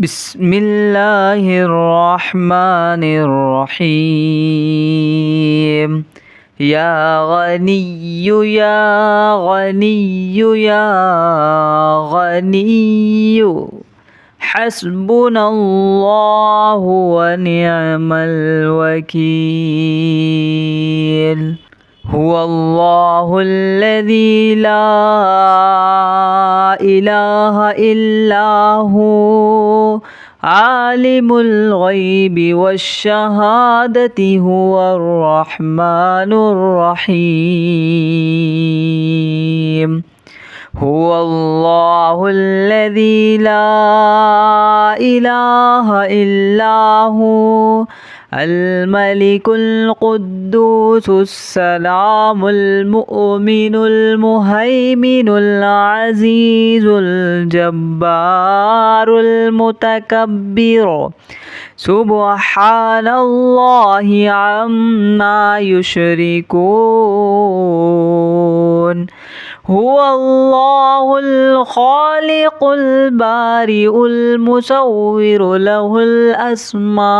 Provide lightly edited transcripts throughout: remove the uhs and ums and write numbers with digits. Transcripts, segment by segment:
بسم الله الرحمن الرحيم. يا غني يا غني يا غني حسبنا الله ونعم الوكيل. هو الله الذي لا إله إلا هو عالم الغيب والشهادة هو الرحمن الرحيم. هو الله الذي لا إله إلا هو الملك القدوس السلام المؤمن المهيمن العزيز الجبار المتكبر سبحان الله عما يشركون. هو الله الخالق البارئ المصور له الأسماء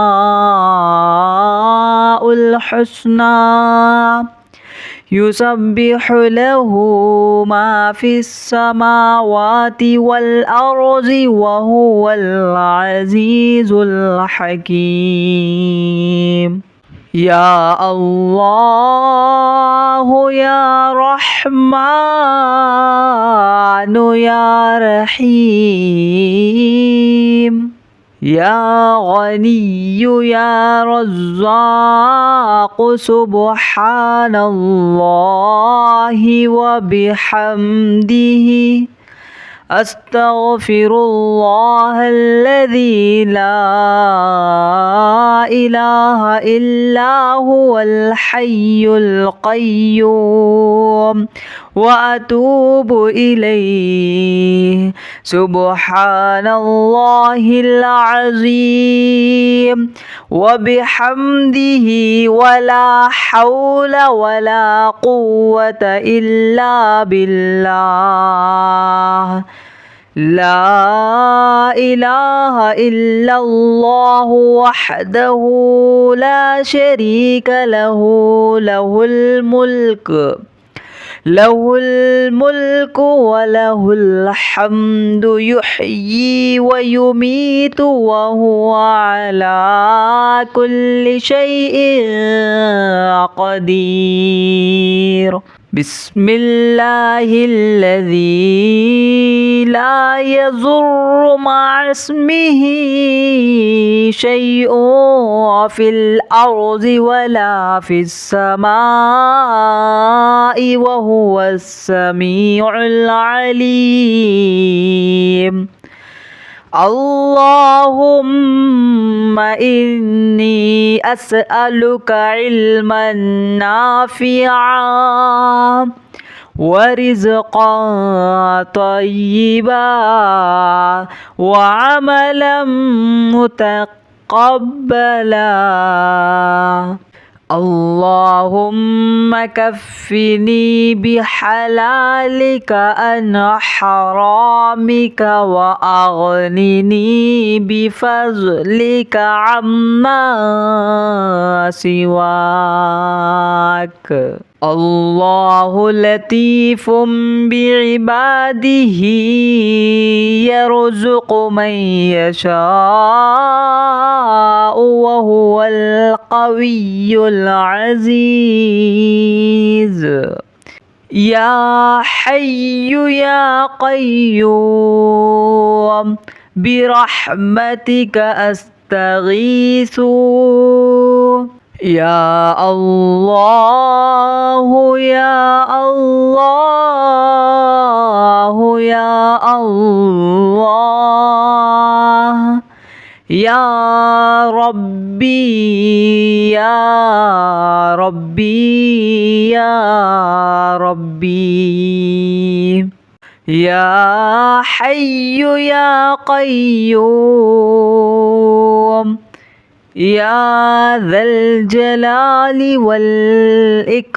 الحسنى يسبح له ما في السماوات والأرض وهو العزيز الحكيم. يا الله يا رحمن يا رحيم. يا غني يا رزاق سبحان الله وبحمده أستغفر الله الذي لا إله إلا هو الحي القيوم وأتوب إليه. سبحان الله العظيم وبحمده ولا حول ولا قوة إلا بالله. لا إله إلا الله وحده لا شريك له له الملك وله الحمد يحيي ويميت وهو على كل شيء قدير. بسم الله الذي لا يضر مع اسمه شيء في الأرض ولا في السماء وهو السميع العليم. اللهم إني أسألك علما نافعا ورزقا طيبا وعملا متقبلا. اللهم كفني بحلالك عن حرامك وأغنني بفضلك عما سواك. الله لطيف بعباده يرزق من يشاء وهو القوي العزيز. يا حي يا قيوم برحمتك أستغيث. يا الله يا الله يا الله يا ربي يا ربي يا ربي. يا حي يا قيوم يا ذا الجلال والإكرام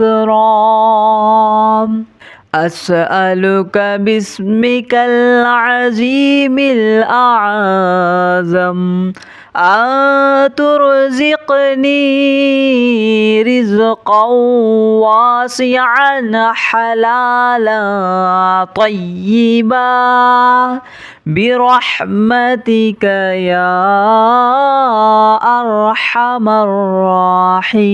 أسألك باسمك العظيم الأعظم أن ترزقني رزقا واسعا حلالا طيبا برحمتك يا أرحم الراحمين.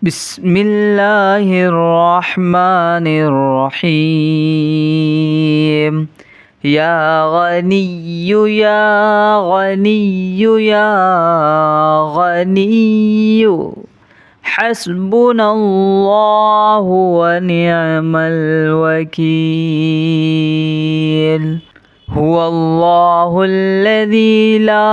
بسم الله الرحمن الرحيم. يا غني يا غني يا غني حسبنا الله ونعم الوكيل. هو الله الذي لا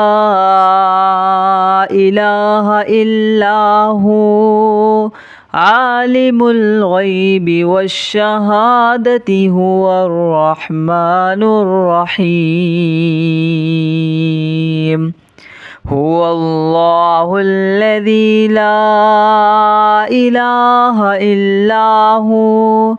إله إلا هو عالم الغيب والشهادة هو الرحمن الرحيم. هو الله الذي لا إله إلا هو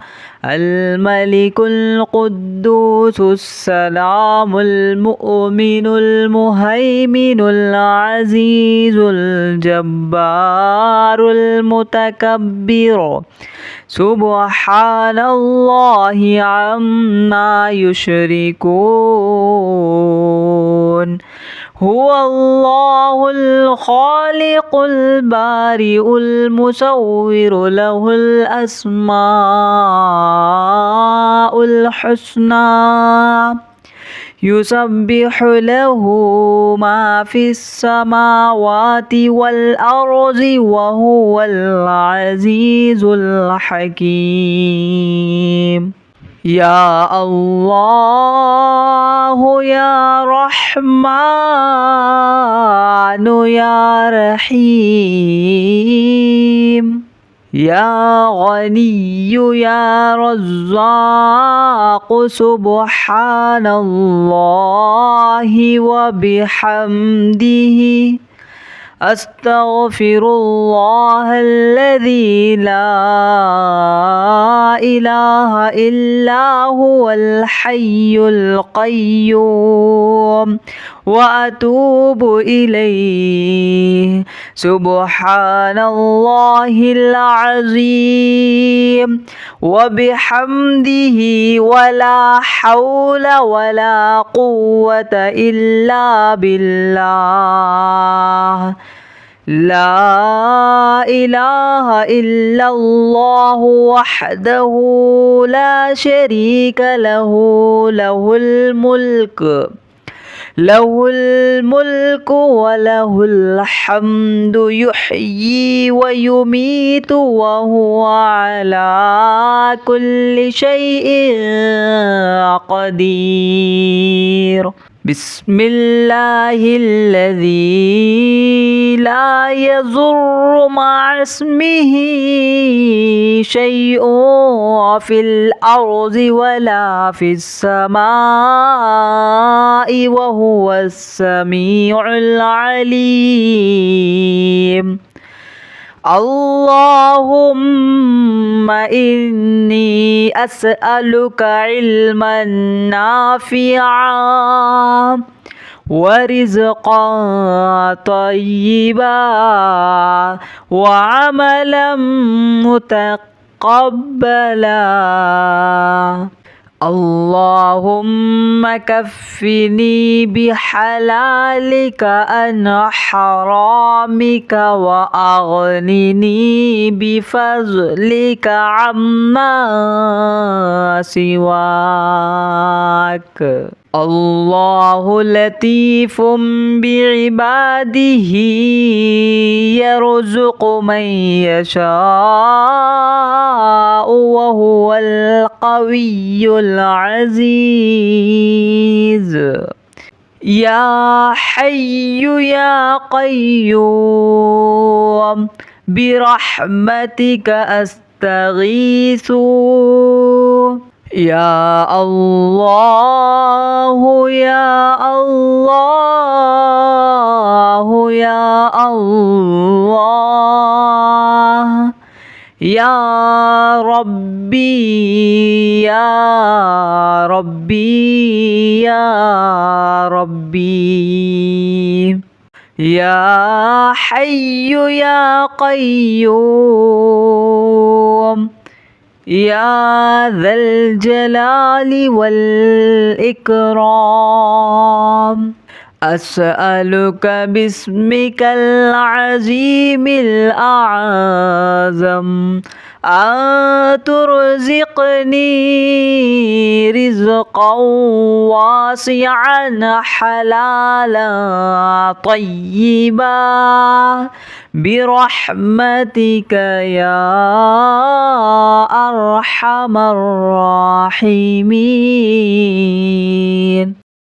الملك القدوس السلام المؤمن المهيمن العزيز الجبار المتكبر سبحان الله عما يشركون. هو الله الخالق البارئ المصور له الأسماء الحسنى يسبح له ما في السماوات والأرض وهو العزيز الحكيم. يا الله يا رحمن يا رحيم. يا غني يا رزاق سبحان الله وبحمده أستغفر الله الذي لا إله إلا هو الحي القيوم وأتوب إليه. سبحان الله العظيم وبحمده ولا حول ولا قوة إلا بالله. لا إله إلا الله وحده لا شريك له له الملك وله الحمد يحيي ويميت وهو على كل شيء قدير. بسم الله الذي لا يضر مع اسمه شيء في الأرض ولا في السماء وهو السميع العليم. اللهم إني أسألك علما نافعا ورزقا طيبا وعملا متقبلا. اللهم كفني بحلالك عن حرامك وأغنني بفضلك عما سواك. الله لطيف بعباده يرزق من يشاء وهو القوي العزيز. يا حي يا قيوم برحمتك أستغيث. يا الله يا الله يا الله يا ربي يا ربي يا ربي يا حي يا قيوم يا ذا الجلال والإكرام أسألك باسمك العظيم الأعظم أن ترزقني رزقا واسعا حلالا طيبا برحمتك يا أرحم الراحمين.